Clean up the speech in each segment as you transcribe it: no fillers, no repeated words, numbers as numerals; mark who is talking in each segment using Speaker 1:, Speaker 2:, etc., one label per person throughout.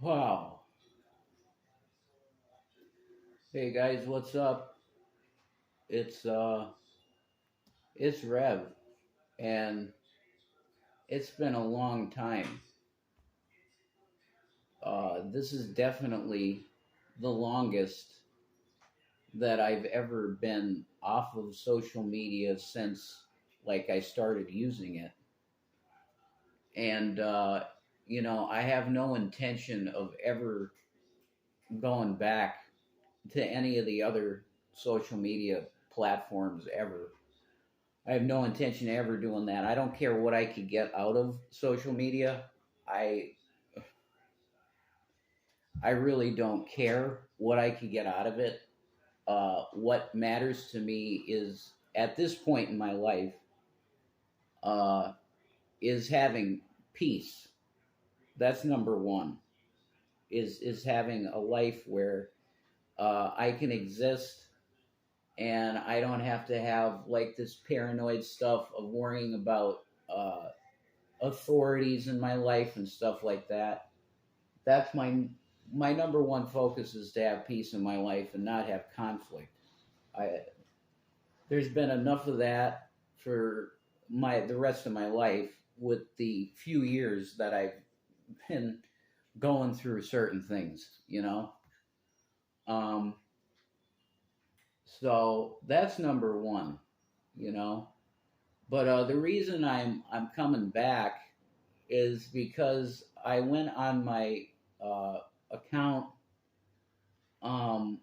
Speaker 1: Wow. Hey guys, what's up? It's uh it's Rev, and it's been a long time. This is definitely the longest that I've ever been off of social media since I started using it. And I have no intention of ever going back to any of the other social media platforms ever. I have no intention of ever doing that. I don't care what I could get out of social media. I I really don't care what I could get out of it. What matters to me is at this point in my life uh, is having peace. That's number one. Is having a life where I can exist and I don't have to have like this paranoid stuff of worrying about authorities in my life and stuff like that. That's my number one focus is to have peace in my life and not have conflict. I There's been enough of that for the rest of my life with the few years that I've been going through certain things. Um, so that's number one, you know. But the reason I'm coming back is because I went on my account um,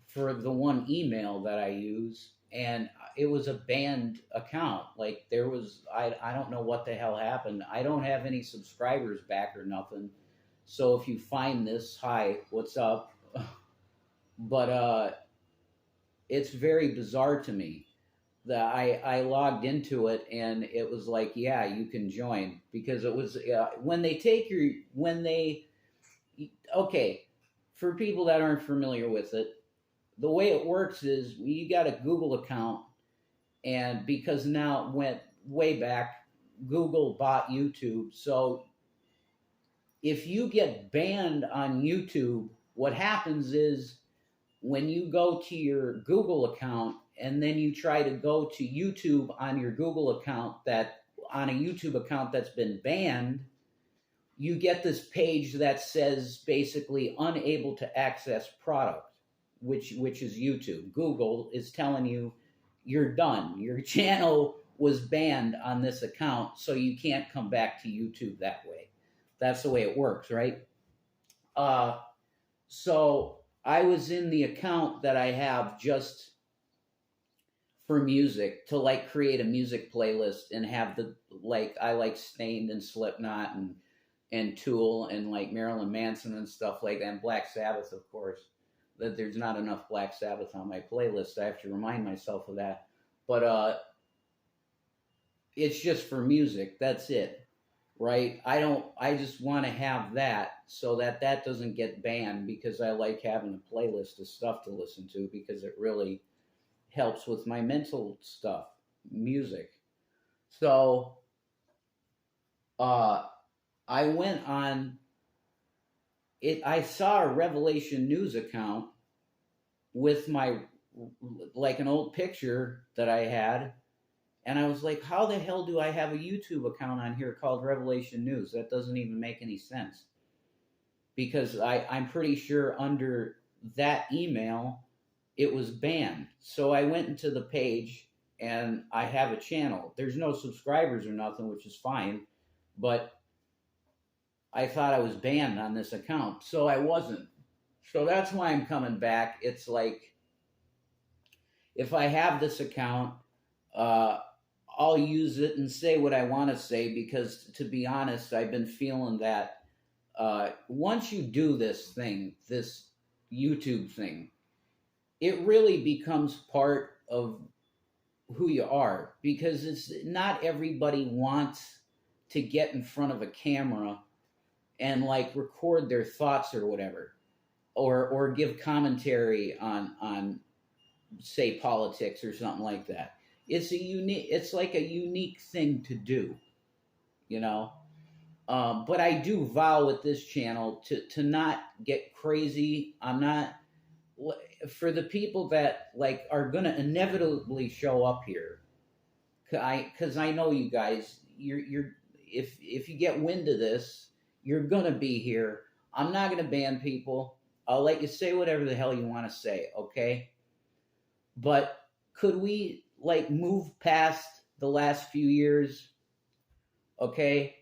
Speaker 1: for the one email that I use, and it was a banned account. Like I don't know what the hell happened. I don't have any subscribers back or nothing. So if you find this, hi, what's up? But it's very bizarre to me that I logged into it and it was like, yeah, you can join because it was when they take your when they okay, for people that aren't familiar with it, the way it works is you got a Google account, and because now it went way back, Google bought YouTube. So if you get banned on YouTube, what happens is when you go to your Google account and then you try to go to YouTube on your Google account that on a YouTube account that's been banned, you get this page that says basically unable to access product, which is YouTube. Google is telling you you're done. Your channel was banned on this account, so you can't come back to YouTube that way. That's the way it works, right? Uh, so I was in the account that I have just for music to like create a music playlist and have the I like Stained and Slipknot and Tool and like Marilyn Manson and stuff like that, and Black Sabbath, of course. That there's not enough Black Sabbath on my playlist. I have to remind myself of that. But it's just for music. That's it, right? I don't. I just want to have that so that that doesn't get banned because I like having a playlist of stuff to listen to because it really helps with my mental stuff, music. So uh, I went on it. I saw a Revelation News account with my like an old picture that I had, and I was like, how the hell do I have a YouTube account on here called Revelation News? That doesn't even make any sense because I'm pretty sure under that email it was banned. So I went into the page and I have a channel. There's no subscribers or nothing, which is fine, but I thought I was banned on this account, so I wasn't. So that's why I'm coming back. It's like if I have this account, uh, I'll use it and say what I want to say because, to be honest, I've been feeling that once you do this thing, this YouTube thing, it really becomes part of who you are because it's not everybody wants to get in front of a camera and like record their thoughts or whatever or give commentary on say politics or something like that. It's like a unique thing to do, you know. But I do vow with this channel to not get crazy. I'm not, for the people that like are gonna inevitably show up here. Because I know you guys, you're if you get wind of this, you're gonna be here. I'm not gonna ban people. I'll let you say whatever the hell you want to say, okay? But could we like move past the last few years, okay?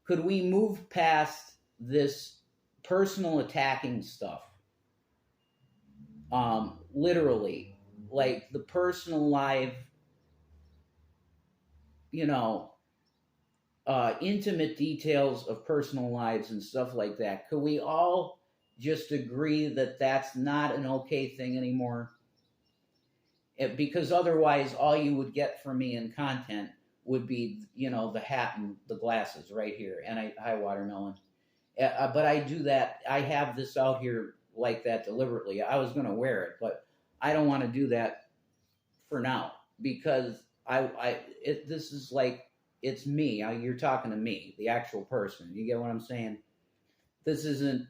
Speaker 1: Could we move past this personal attacking stuff? Literally, like the personal life, you know, intimate details of personal lives and stuff like that. Could we all just agree that that's not an okay thing anymore? Because otherwise, all you would get from me in content would be, you know, the hat and the glasses right here. And hi, Watermelon. But I do that. I have this out here like that deliberately. I was going to wear it, but I don't want to do that for now because this is like, it's me. You're talking to me, the actual person. You get what I'm saying? This isn't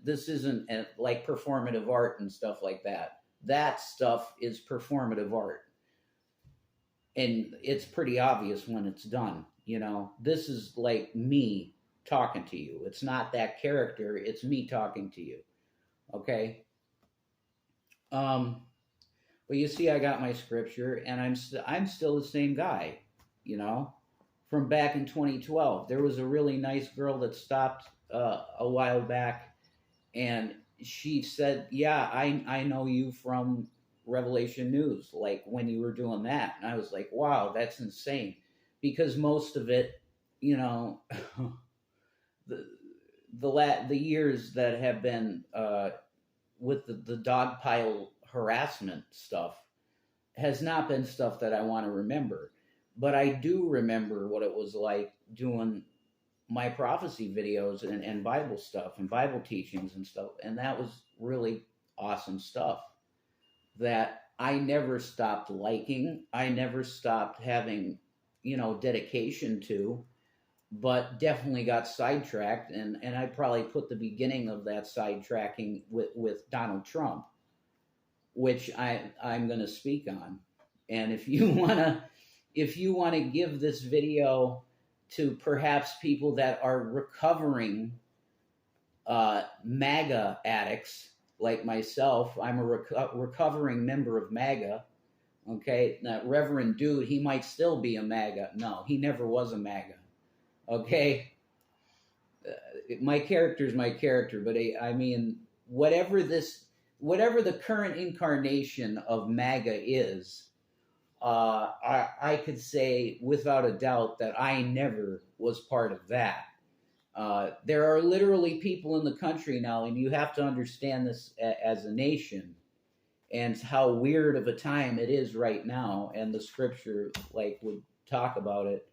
Speaker 1: like performative art and stuff like that. That stuff is performative art. And it's pretty obvious when it's done. You know, this is like me talking to you. It's not that character. It's me talking to you. Okay. But you see, I got my scripture, and I'm still the same guy. You know, from back in 2012, there was a really nice girl that stopped a while back, and she said, "Yeah, I know you from Revelation News, like when you were doing that." And I was like, "Wow, that's insane," because most of it, you know, the years that have been with the dog pile harassment stuff has not been stuff that I want to remember. But I do remember what it was like doing my prophecy videos and Bible stuff and Bible teachings and stuff. And that was really awesome stuff that I never stopped liking. I never stopped having, you know, dedication to, but definitely got sidetracked. And I probably put the beginning of that sidetracking with Donald Trump, which I'm going to speak on. And if you want to give this video to perhaps people that are recovering MAGA addicts like myself, I'm a recovering member of MAGA. Okay, now, Reverend Dude, he might still be a MAGA. No, he never was a MAGA. Okay, my character is my character, but I mean, whatever the current incarnation of MAGA is, I could say without a doubt that I never was part of that. There are literally people in the country now, and you have to understand this as a nation, and how weird of a time it is right now, and the scripture like would talk about it,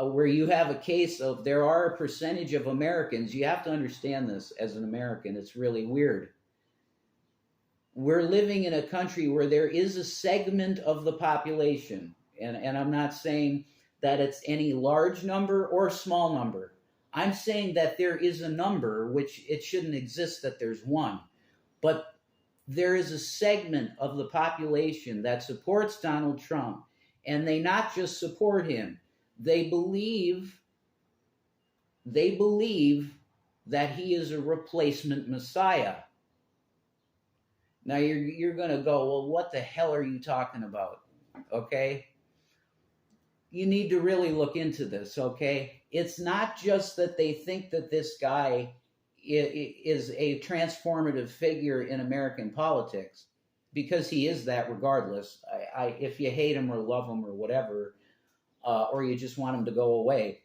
Speaker 1: where you have a case of there are a percentage of Americans. You have to understand this as an American. It's really weird. We're living in a country where there is a segment of the population, and I'm not saying that it's any large number or small number. I'm saying that there is a number, which it shouldn't exist that there's one, but there is a segment of the population that supports Donald Trump, and they not just support him, they believe that he is a replacement Messiah. Now you're going to go, well, what the hell are you talking about? Okay? You need to really look into this, okay? It's not just that they think that this guy is a transformative figure in American politics, because he is that regardless. If you hate him or love him or whatever, or you just want him to go away,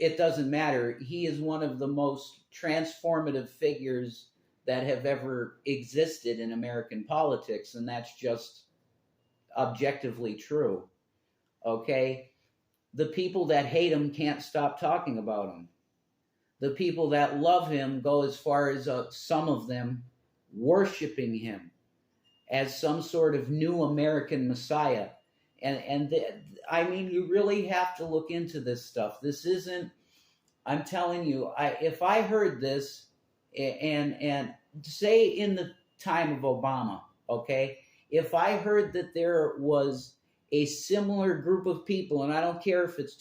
Speaker 1: it doesn't matter. He is one of the most transformative figures that have ever existed in American politics, and that's just objectively true. Okay? The people that hate him can't stop talking about him. The people that love him go as far as some of them worshiping him as some sort of new American Messiah. I mean, you really have to look into this stuff. This isn't, I'm telling you, if I heard this, and say in the time of Obama, okay, if I heard that there was a similar group of people, and I don't care if it's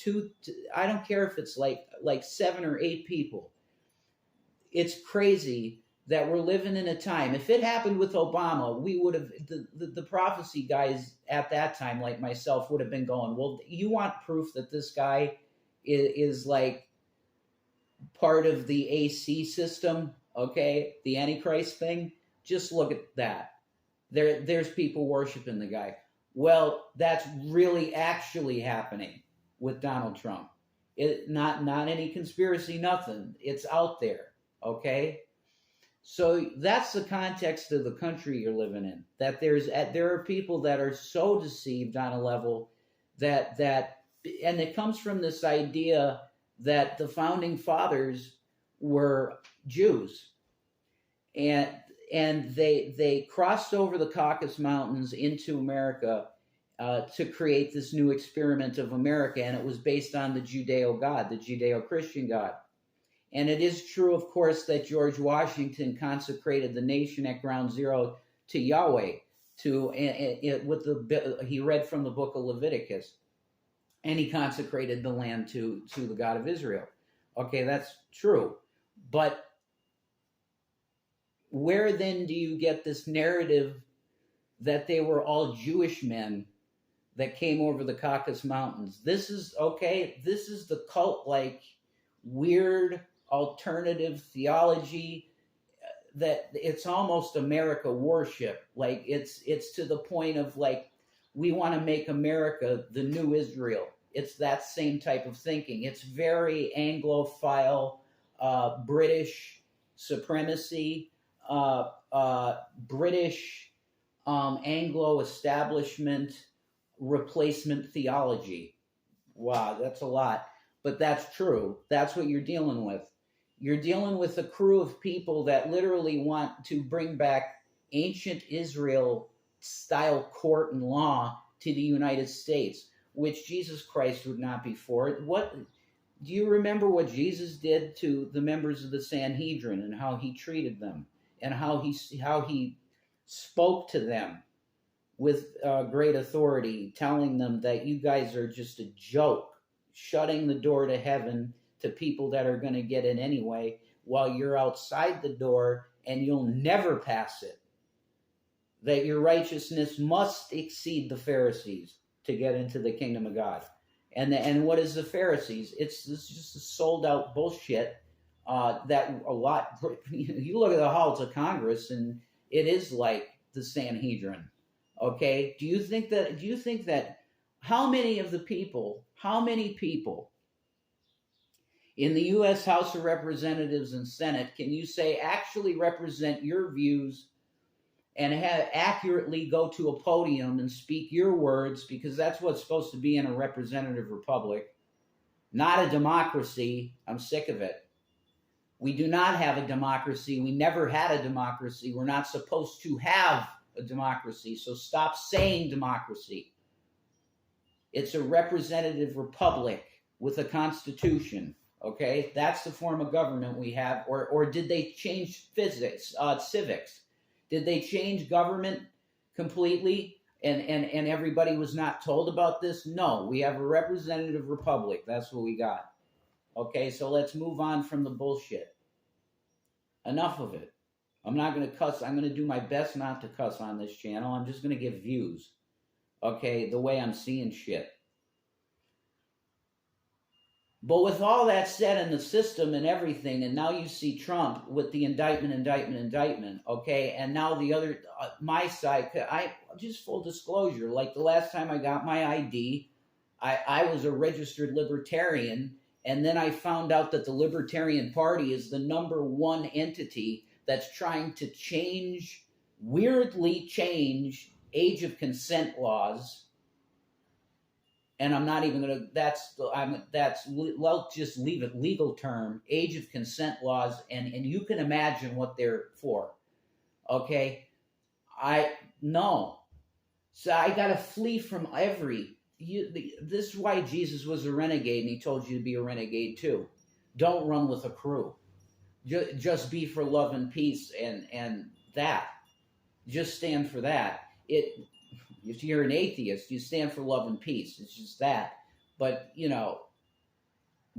Speaker 1: I don't care if it's like 7 or 8 people. It's crazy that we're living in a time. If it happened with Obama, we would have the prophecy guys at that time, like myself, would have been going, well, you want proof that this guy is like part of the AC system, okay, the Antichrist thing? Just look at that. There's people worshiping the guy. Well, that's really actually happening with Donald Trump. Not any conspiracy, nothing. It's out there, okay? So that's the context of the country you're living in. That there are people that are so deceived on a level that and it comes from this idea that the founding fathers were Jews, and they crossed over the Caucasus Mountains into America to create this new experiment of America, and it was based on the Judeo God, the Judeo-Christian God. And it is true, of course, that George Washington consecrated the nation at ground zero to Yahweh. He read from the book of Leviticus, and he consecrated the land to the God of Israel. Okay, that's true. But where then do you get this narrative that they were all Jewish men that came over the Caucasus Mountains? This is the cult-like, weird, alternative theology that it's almost America worship. Like it's to the point of like, we want to make America the new Israel. It's that same type of thinking. It's very Anglophile, British supremacy, British Anglo establishment replacement theology. Wow, that's a lot. But that's true. That's what you're dealing with. You're dealing with a crew of people that literally want to bring back ancient Israel style court and law to the United States, which Jesus Christ would not be for. What do you remember what Jesus did to the members of the Sanhedrin and how he treated them and how he spoke to them with great authority, telling them that you guys are just a joke, shutting the door to heaven to people that are going to get in anyway, while you're outside the door and you'll never pass it. That your righteousness must exceed the Pharisees to get into the kingdom of God. And what is the Pharisees? It's just a sold out bullshit that a lot. You look at the halls of Congress and it is like the Sanhedrin. Okay, do you think that how many people in the U.S. House of Representatives and Senate can you say actually represent your views and accurately go to a podium and speak your words, because that's what's supposed to be in a representative republic, not a democracy? I'm sick of it. We do not have a democracy. We never had a democracy. We're not supposed to have a democracy. So stop saying democracy. It's a representative republic with a constitution. Okay, that's the form of government we have. Or did they change civics? Did they change government completely and everybody was not told about this? No, we have a representative republic. That's what we got. Okay, so let's move on from the bullshit. Enough of it. I'm not going to cuss. I'm going to do my best not to cuss on this channel. I'm just going to give views. Okay, the way I'm seeing shit. But with all that said in the system and everything, and now you see Trump with the indictment, okay? And now the other, my side, just full disclosure, like the last time I got my ID, I was a registered libertarian, and then I found out that the Libertarian Party is the #1 entity that's trying to weirdly change age of consent laws. And I'm not even going to, let's just leave it legal term, age of consent laws, and you can imagine what they're for. Okay? No. So I got to flee from this is why Jesus was a renegade, and he told you to be a renegade too. don't run with a crew. Just be for love and peace, and that. Just stand for that. If you're an atheist, you stand for love and peace. It's just that. But,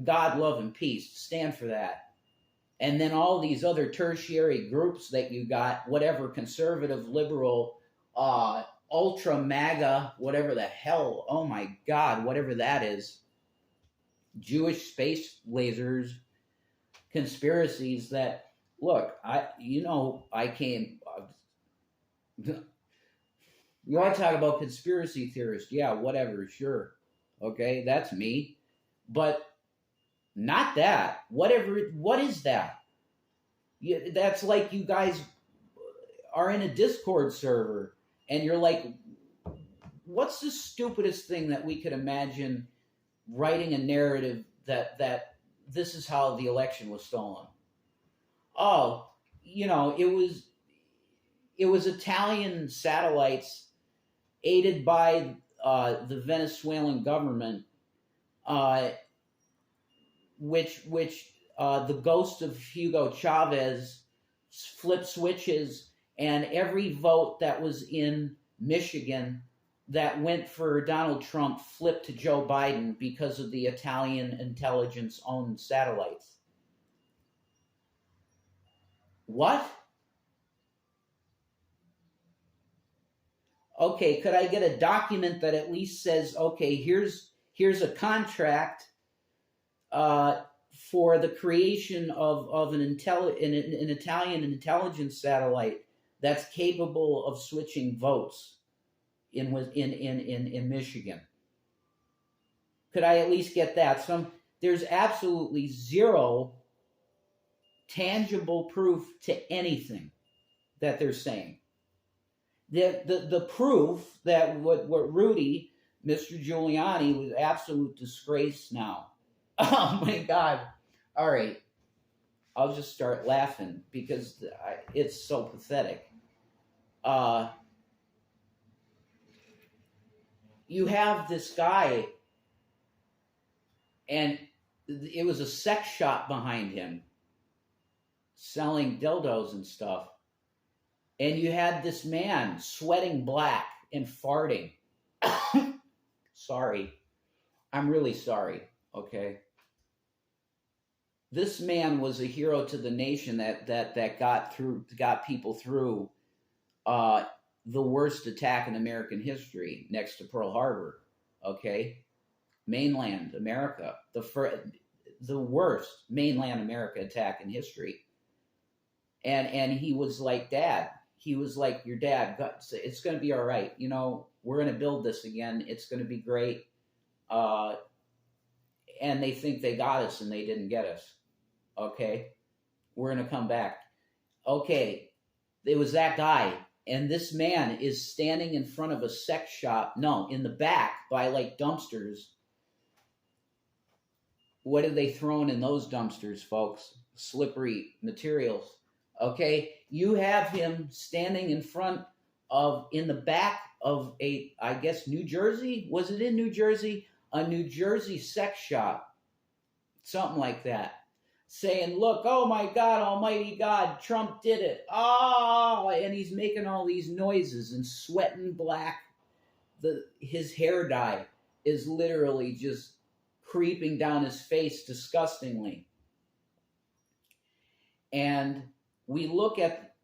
Speaker 1: God, love, and peace, stand for that. And then all these other tertiary groups that you got, whatever, conservative, liberal, ultra MAGA, whatever the hell, oh my God, whatever that is, Jewish space lasers, conspiracies that, look, I came, you want to talk about conspiracy theorists, yeah, whatever, sure, okay, that's me, but not that. Whatever. What is that? That's like you guys are in a Discord server and you're like, what's the stupidest thing that we could imagine writing a narrative that this is how the election was stolen? Oh, it was Italian satellites aided by the Venezuelan government, which the ghost of Hugo Chavez flipped switches, and every vote that was in Michigan that went for Donald Trump flipped to Joe Biden because of the Italian intelligence-owned satellites. What? Okay, could I get a document that at least says, okay, here's a contract for the creation of an Italian intelligence satellite that's capable of switching votes in Michigan? Could I at least get that? There's absolutely zero tangible proof to anything that they're saying. The proof that what Rudy, Mr. Giuliani, was absolute disgrace now. Oh my God. All right. I'll just start laughing because it's so pathetic. You have this guy, and it was a sex shop behind him selling dildos and stuff. And you had this man sweating black and farting. Sorry. I'm really sorry. Okay. This man was a hero to the nation that got people through the worst attack in American history next to Pearl Harbor. Okay. Mainland America, the worst mainland America attack in history. And he was like, Dad. He was like, your dad. It's going to be all right. We're going to build this again. It's going to be great. And they think they got us, and they didn't get us. Okay? We're going to come back. Okay. It was that guy. And this man is standing in front of a sex shop. No, in the back by like dumpsters. What are they throwing in those dumpsters, folks? Slippery materials. Okay, you have him standing in the back of I guess New Jersey? Was it in New Jersey? A New Jersey sex shop. Something like that. Saying, look, oh my God, almighty God, Trump did it. Oh, and he's making all these noises and sweating black. His hair dye is literally just creeping down his face disgustingly. And we look at,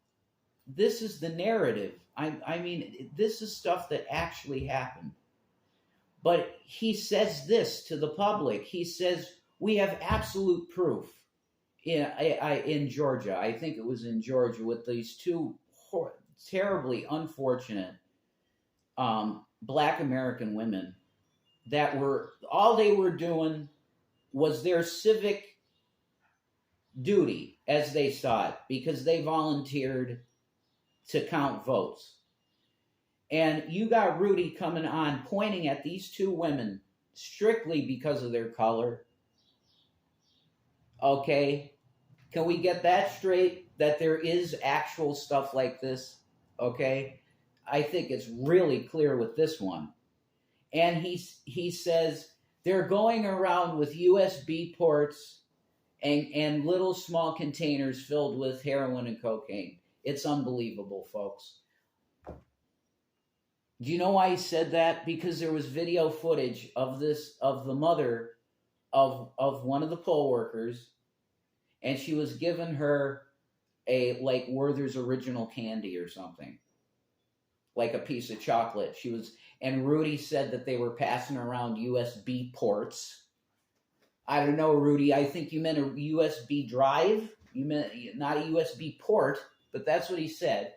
Speaker 1: this is the narrative. I mean, this is stuff that actually happened. But he says this to the public. He says, we have absolute proof in Georgia. I think it was in Georgia with these two terribly unfortunate Black American women that all they were doing was their civic duty, as they saw it, because they volunteered to count votes. And you got Rudy coming on pointing at these two women strictly because of their color. Okay? Can we get that straight? That there is actual stuff like this? Okay? I think it's really clear with this one. And he says they're going around with USB ports and little small containers filled with heroin and cocaine. It's unbelievable, folks. Do you know why he said that? Because there was video footage of the mother of one of the poll workers, and she was given her a like Werther's Original candy or something, like a piece of chocolate. And Rudy said that they were passing around USB ports. I don't know, Rudy. I think you meant a USB drive. You meant not a USB port, but that's what he said.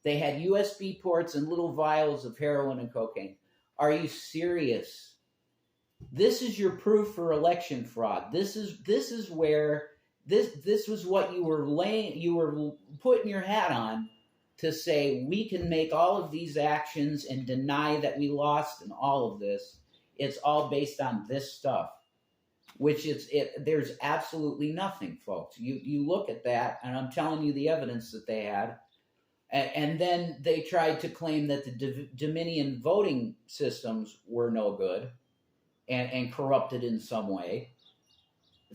Speaker 1: They had USB ports and little vials of heroin and cocaine. Are you serious? This is your proof for election fraud. This is where this was what you were putting your hat on to say we can make all of these actions and deny that we lost and all of this. It's all based on this stuff, which there's absolutely nothing, folks. You look at that, and I'm telling you the evidence that they had. And then they tried to claim that the Dominion voting systems were no good and corrupted in some way.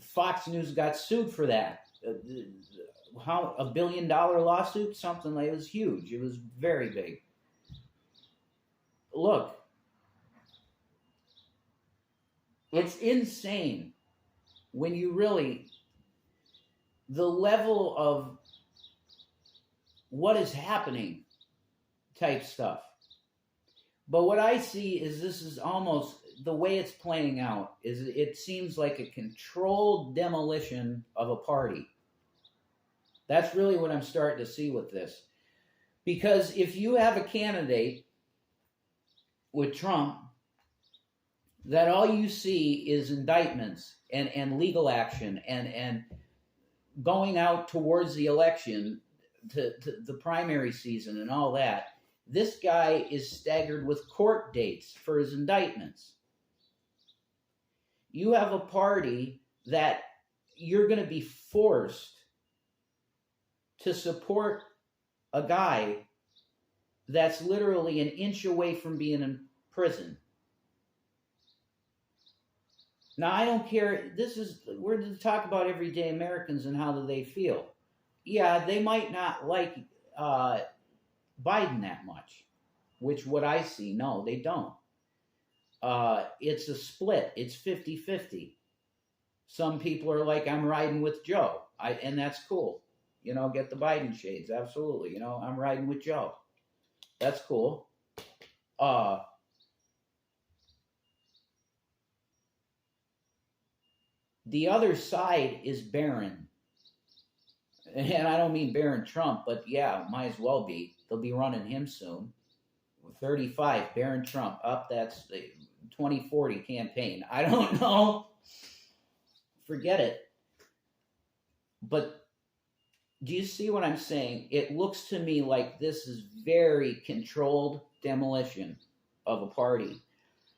Speaker 1: Fox News got sued for that. How $1 billion lawsuit? Something like it was huge. It was very big. Look, it's insane when you really the level of what is happening type stuff. But what I see is this is almost the way it's playing out is it seems like a controlled demolition of a party. That's really what I'm starting to see with this. Because if you have a candidate with Trump that all you see is indictments and legal action and going out towards the election to the primary season and all that, this guy is staggered with court dates for his indictments. You have a party that you're going to be forced to support a guy that's literally an inch away from being in prison. Now, I don't care. We're to talk about everyday Americans and how do they feel. Yeah, they might not like Biden that much, which what I see, no, they don't. It's a split. It's 50-50. Some people are like, I'm riding with Joe. And that's cool. Get the Biden shades. Absolutely. I'm riding with Joe. That's cool. The other side is barren. And I don't mean Barron Trump, but yeah, might as well be. They'll be running him soon. 35, Barron Trump. Up, that's the 2040 campaign. I don't know. Forget it. But do you see what I'm saying? It looks to me like this is very controlled demolition of a party.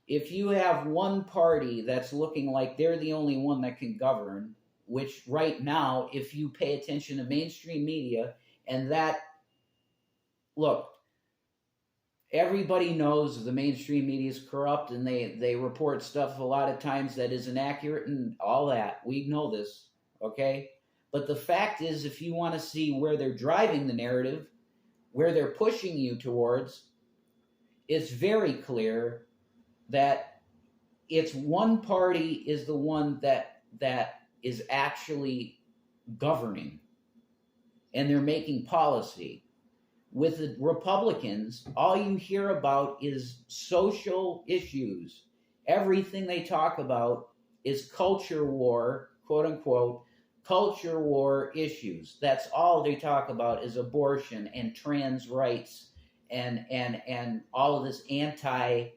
Speaker 1: If you have one party that's looking like they're the only one that can govern, which right now, if you pay attention to mainstream media, and that, look, everybody knows the mainstream media is corrupt and they report stuff a lot of times that isn't accurate and all that. We know this, okay? But the fact is, if you want to see where they're driving the narrative, where they're pushing you towards, it's very clear that it's one party is the one that is actually governing, and they're making policy. With the Republicans, all you hear about is social issues. Everything they talk about is culture war, quote unquote, culture war issues. That's all they talk about is abortion and trans rights and all of this anti,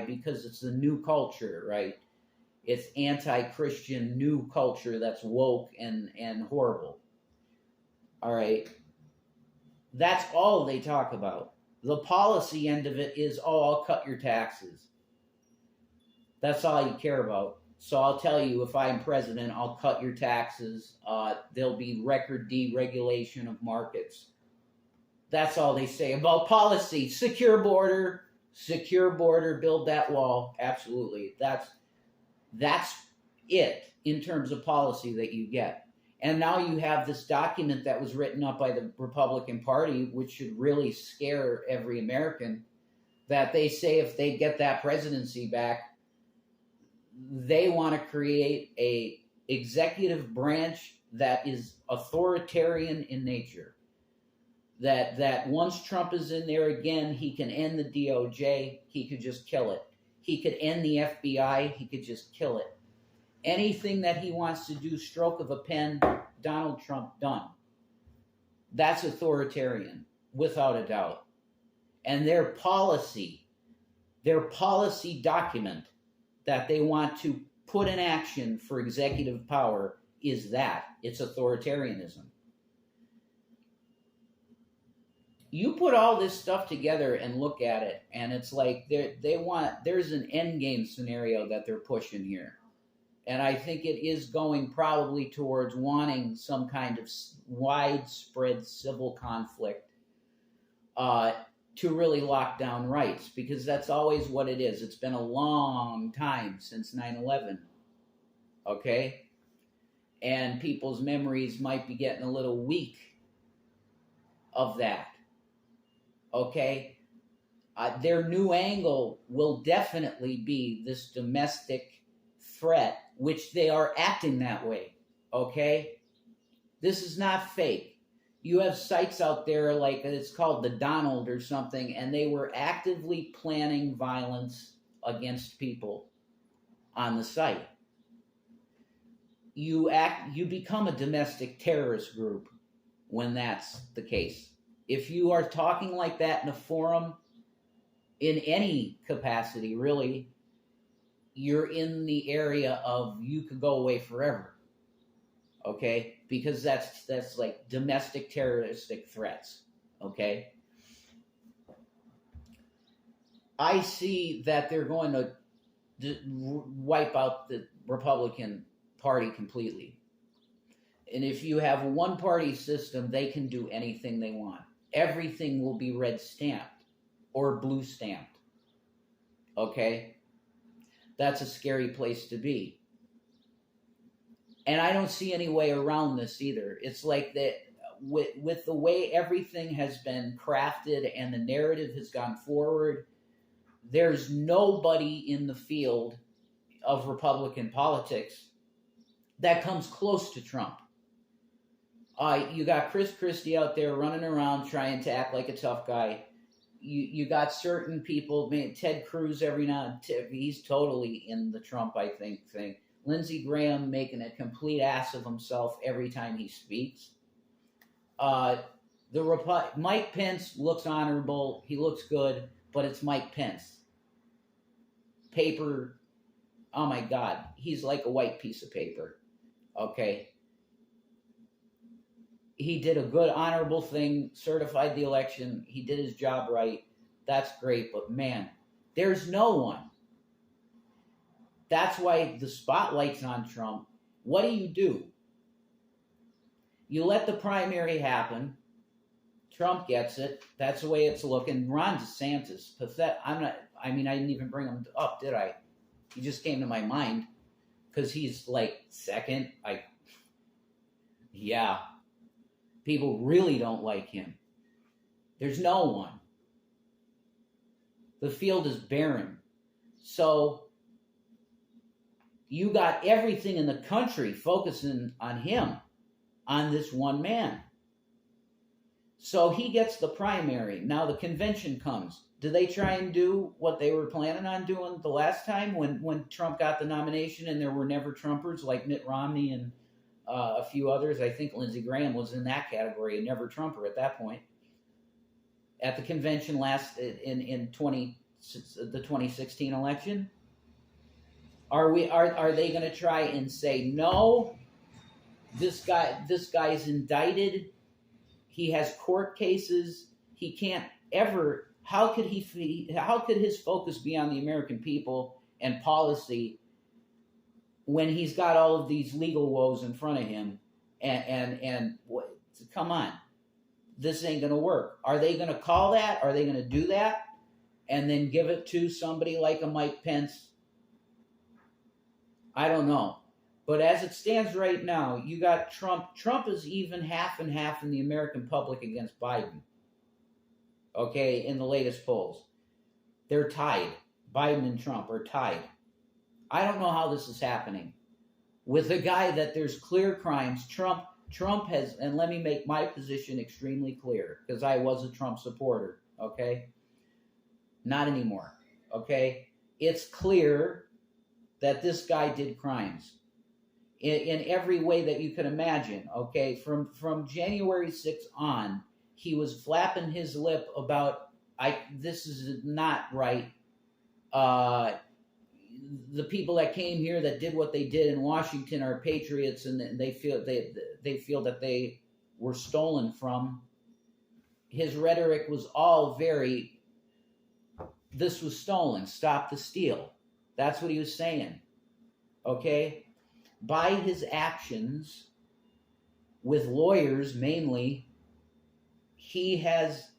Speaker 1: because it's the new culture, right? It's anti-Christian new culture that's woke and horrible. All right. That's all they talk about. The policy end of it is, I'll cut your taxes. That's all you care about. So I'll tell you, if I'm president, I'll cut your taxes. There'll be record deregulation of markets. That's all they say about policy. Secure border, build that wall. Absolutely. That's it in terms of policy that you get. And now you have this document that was written up by the Republican Party, which should really scare every American, that they say if they get that presidency back, they want to create a executive branch that is authoritarian in nature. That once Trump is in there again, he can end the DOJ, he could just kill it. He could end the FBI, he could just kill it. Anything that he wants to do, stroke of a pen, Donald Trump done. That's authoritarian, without a doubt. And their policy document that they want to put in action for executive power is that. It's authoritarianism. You put all this stuff together and look at it, and it's like there's an end game scenario that they're pushing here. And I think it is going probably towards wanting some kind of widespread civil conflict to really lock down rights, because that's always what it is. It's been a long time since 9/11, okay? And people's memories might be getting a little weak of that, okay? Their new angle will definitely be this domestic threat, which they are acting that way, okay? This is not fake. You have sites out there like it's called the Donald or something, and they were actively planning violence against people on the site. You become a domestic terrorist group when that's the case. If you are talking like that in a forum, in any capacity, really, you're in the area of you could go away forever. Okay? Because that's like domestic terroristic threats. Okay? I see that they're going to wipe out the Republican Party completely. And if you have a one-party system, they can do anything they want. Everything will be red stamped or blue stamped. Okay? That's a scary place to be. And I don't see any way around this either. It's like that with the way everything has been crafted and the narrative has gone forward, there's nobody in the field of Republican politics that comes close to Trump. You got Chris Christie out there running around trying to act like a tough guy. You got certain people, Ted Cruz every now and then, he's totally in the Trump, I think, thing. Lindsey Graham making a complete ass of himself every time he speaks. Mike Pence looks honorable. He looks good, but it's Mike Pence. Paper, oh my God, he's like a white piece of paper. Okay. He did a good, honorable thing, certified the election. He did his job right. That's great, but man, there's no one. That's why the spotlight's on Trump. What do? You let the primary happen. Trump gets it. That's the way it's looking. Ron DeSantis, pathetic. I didn't even bring him up, did I? He just came to my mind because he's like second. Yeah. People really don't like him. There's no one. The field is barren. So you got everything in the country focusing on him, on this one man. So he gets the primary. Now the convention comes. Do they try and do what they were planning on doing the last time when Trump got the nomination and there were never Trumpers like Mitt Romney and a few others? I think Lindsey Graham was in that category, a never Trumper at that point. At the convention in the 2016 election, are they going to try and say no? This guy's indicted. He has court cases. He can't ever. How could his focus be on the American people and policy when he's got all of these legal woes in front of him? And come on, this ain't going to work. Are they going to call that? Are they going to do that and then give it to somebody like a Mike Pence? I don't know. But as it stands right now, you got Trump. Trump is even half and half in the American public against Biden. Okay, in the latest polls, they're tied. Biden and Trump are tied. I don't know how this is happening. With a guy that there's clear crimes, Trump has, and let me make my position extremely clear, because I was a Trump supporter, okay? Not anymore, okay? It's clear that this guy did crimes in every way that you can imagine, okay? From January 6th on, he was flapping his lip about, this is not right. The people that came here that did what they did in Washington are patriots, and they feel that they were stolen from. His rhetoric was all very, this was stolen, stop the steal. That's what he was saying. Okay? By his actions, with lawyers mainly, he has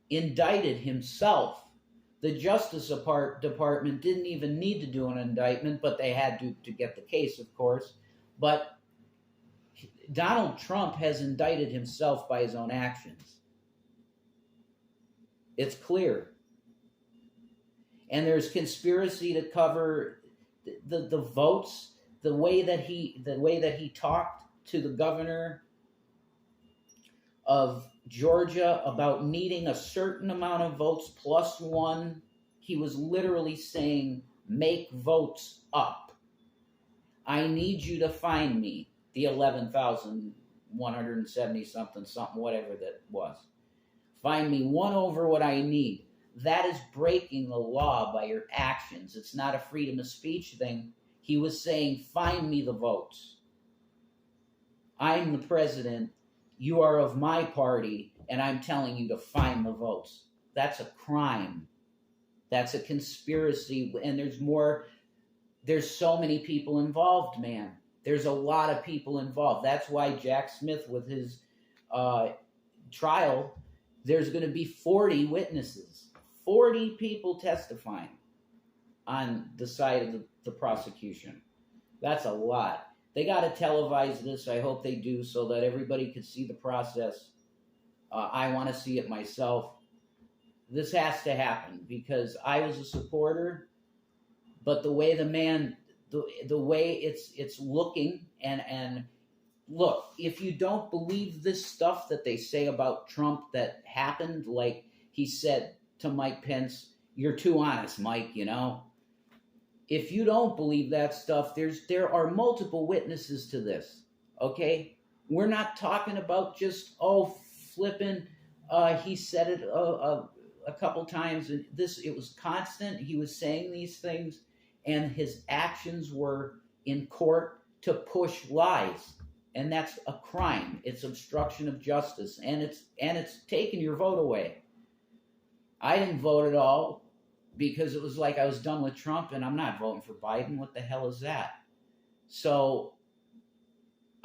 Speaker 1: indicted himself. The Justice Department didn't even need to do an indictment, but they had to get the case, of course. But Donald Trump has indicted himself by his own actions. It's clear. And there's conspiracy to cover the votes, the way that he talked to the governor of Georgia about needing a certain amount of votes plus one. He was literally saying, make votes up. I need you to find me the 11,170 something, whatever that was. Find me one over what I need. That is breaking the law by your actions. It's not a freedom of speech thing. He was saying, find me the votes. I'm the president. You are of my party, and I'm telling you to find the votes. That's a crime. That's a conspiracy, and there's so many people involved, man. There's a lot of people involved. That's why Jack Smith, with his trial, there's going to be 40 witnesses, 40 people testifying on the side of the prosecution. That's a lot. They got to televise this. I hope they do, so that everybody can see the process. I want to see it myself. This has to happen, because I was a supporter, but the way the way it's looking, and look, if you don't believe this stuff that they say about Trump that happened, like he said to Mike Pence, you're too honest, Mike, you know. If you don't believe that stuff, there are multiple witnesses to this, okay? We're not talking about just, flipping, he said it a couple times. And it was constant. He was saying these things, and his actions were in court to push lies. And that's a crime. It's obstruction of justice, and it's taking your vote away. I didn't vote at all, because it was like I was done with Trump, and I'm not voting for Biden. What the hell is that? So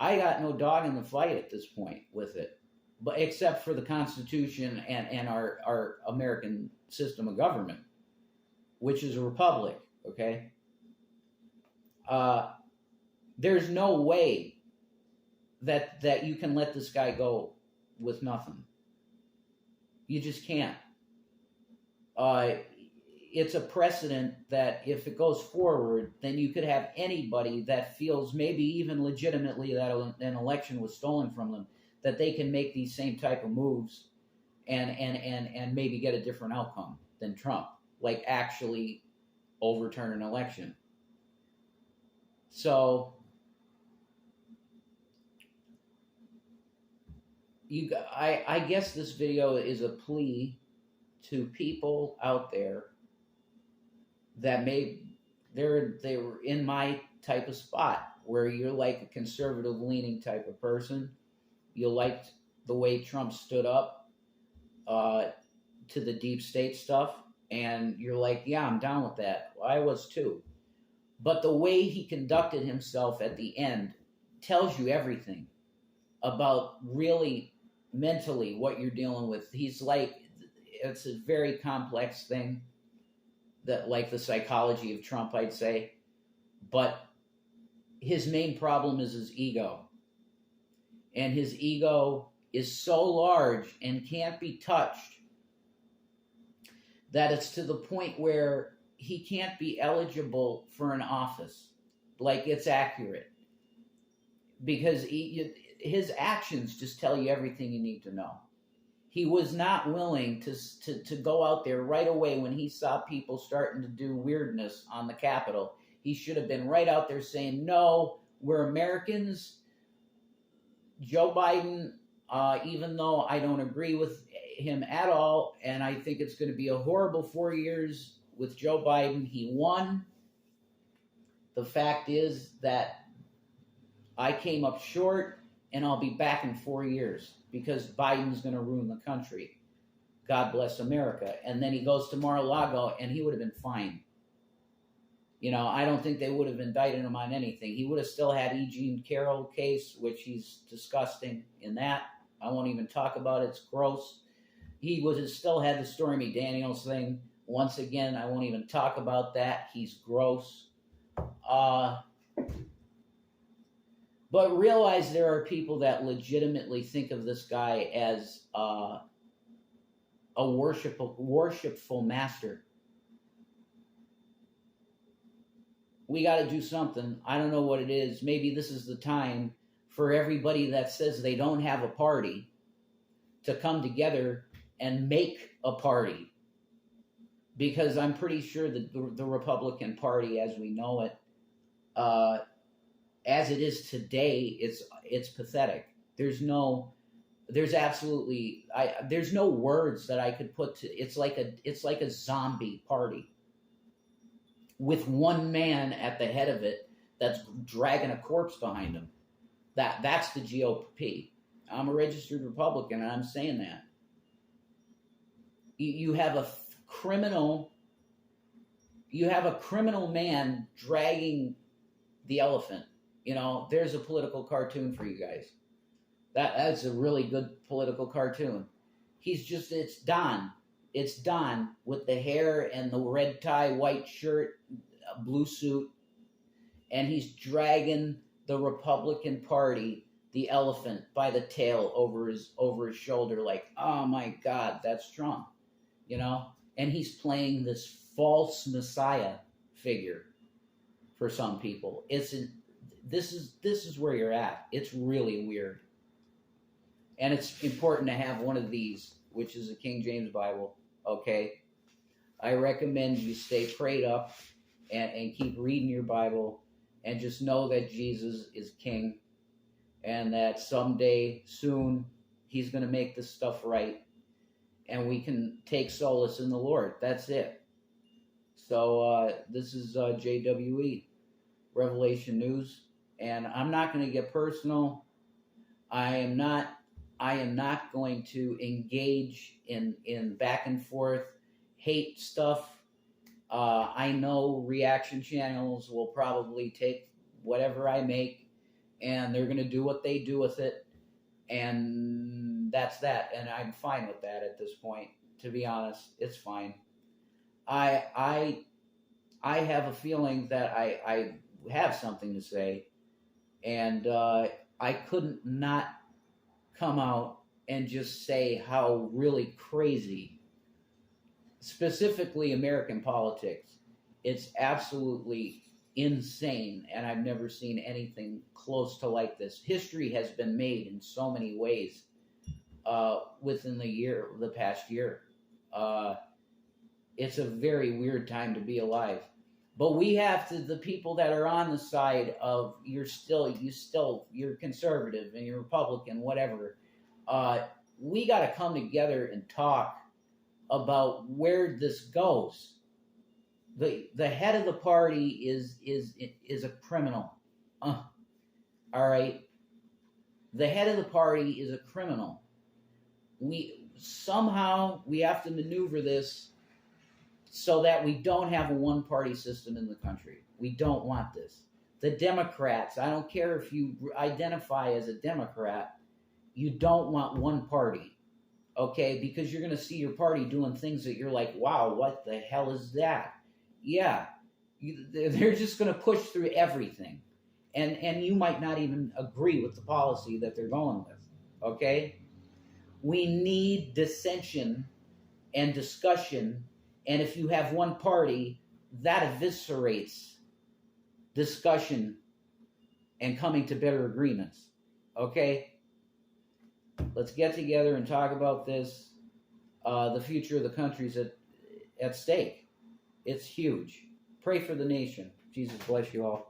Speaker 1: I got no dog in the fight at this point with it, but except for the Constitution and our American system of government, which is a republic, okay? There's no way that you can let this guy go with nothing. You just can't. It's a precedent that if it goes forward, then you could have anybody that feels maybe even legitimately that an election was stolen from them, that they can make these same type of moves and maybe get a different outcome than Trump, like actually overturn an election. So I guess this video is a plea to people out there that they were in my type of spot, where you're like a conservative leaning type of person. You liked the way Trump stood up to the deep state stuff, and you're like, yeah, I'm down with that. Well, I was too. But the way he conducted himself at the end tells you everything about really mentally what you're dealing with. He's like, it's a very complex thing, that like the psychology of Trump, I'd say. But his main problem is his ego. And his ego is so large and can't be touched that it's to the point where he can't be eligible for an office. Like, it's accurate. Because his actions just tell you everything you need to know. He was not willing to go out there right away when he saw people starting to do weirdness on the Capitol. He should have been right out there saying, no, we're Americans. Joe Biden, even though I don't agree with him at all, and I think it's going to be a horrible 4 years with Joe Biden, he won. The fact is that I came up short, and I'll be back in 4 years because Biden's going to ruin the country. God bless America. And then he goes to Mar-a-Lago, and he would have been fine. You know, I don't think they would have indicted him on anything. He would have still had E. Jean Carroll case, which he's disgusting in that. I won't even talk about it. It's gross. He would have still had the Stormy Daniels thing. Once again, I won't even talk about that. He's gross. But realize there are people that legitimately think of this guy as a worshipful master. We got to do something. I don't know what it is. Maybe this is the time for everybody that says they don't have a party to come together and make a party. Because I'm pretty sure that the Republican Party, as we know it, as it is today, it's pathetic. There's no words that I could put to. It's like a zombie party with one man at the head of it that's dragging a corpse behind him. That's the GOP. I'm a registered Republican, and I'm saying that. You have a criminal man dragging the elephant. You know, there's a political cartoon for you guys. That's a really good political cartoon. It's Don. It's Don with the hair and the red tie, white shirt, blue suit, and he's dragging the Republican Party, the elephant, by the tail over his shoulder, like, oh my God, that's Trump, you know. And he's playing this false messiah figure for some people. This is where you're at. It's really weird, and it's important to have one of these, which is a King James Bible. Okay, I recommend you stay prayed up and keep reading your Bible, and just know that Jesus is King, and that someday soon he's going to make this stuff right, and we can take solace in the Lord. That's it. So this is JWE, Revelation News, and I'm not going to get personal. I am not going to engage in back and forth hate stuff. I know reaction channels will probably take whatever I make, and they're going to do what they do with it, and that's that. And I'm fine with that at this point. To be honest, it's fine. I have a feeling that I have something to say, and I couldn't not come out and just say how really crazy, specifically American politics, it's absolutely insane, and I've never seen anything close to like this. History has been made in so many ways within the past year. It's a very weird time to be alive. But we have to, the people that are on the side of you're conservative and you're Republican, whatever. We got to come together and talk about where this goes. The head of the party is a criminal. All right. The head of the party is a criminal. We have to maneuver this so that we don't have a one-party system in the country. We don't want this. The Democrats, I don't care if you identify as a Democrat, you don't want one party, okay? Because you're going to see your party doing things that you're like, wow, what the hell is that? Yeah, they're just going to push through everything. and you might not even agree with the policy that they're going with. Okay? We need dissension and discussion, and if you have one party, that eviscerates discussion and coming to better agreements. Okay? Let's get together and talk about this. The future of the country's at stake. It's huge. Pray for the nation. Jesus bless you all.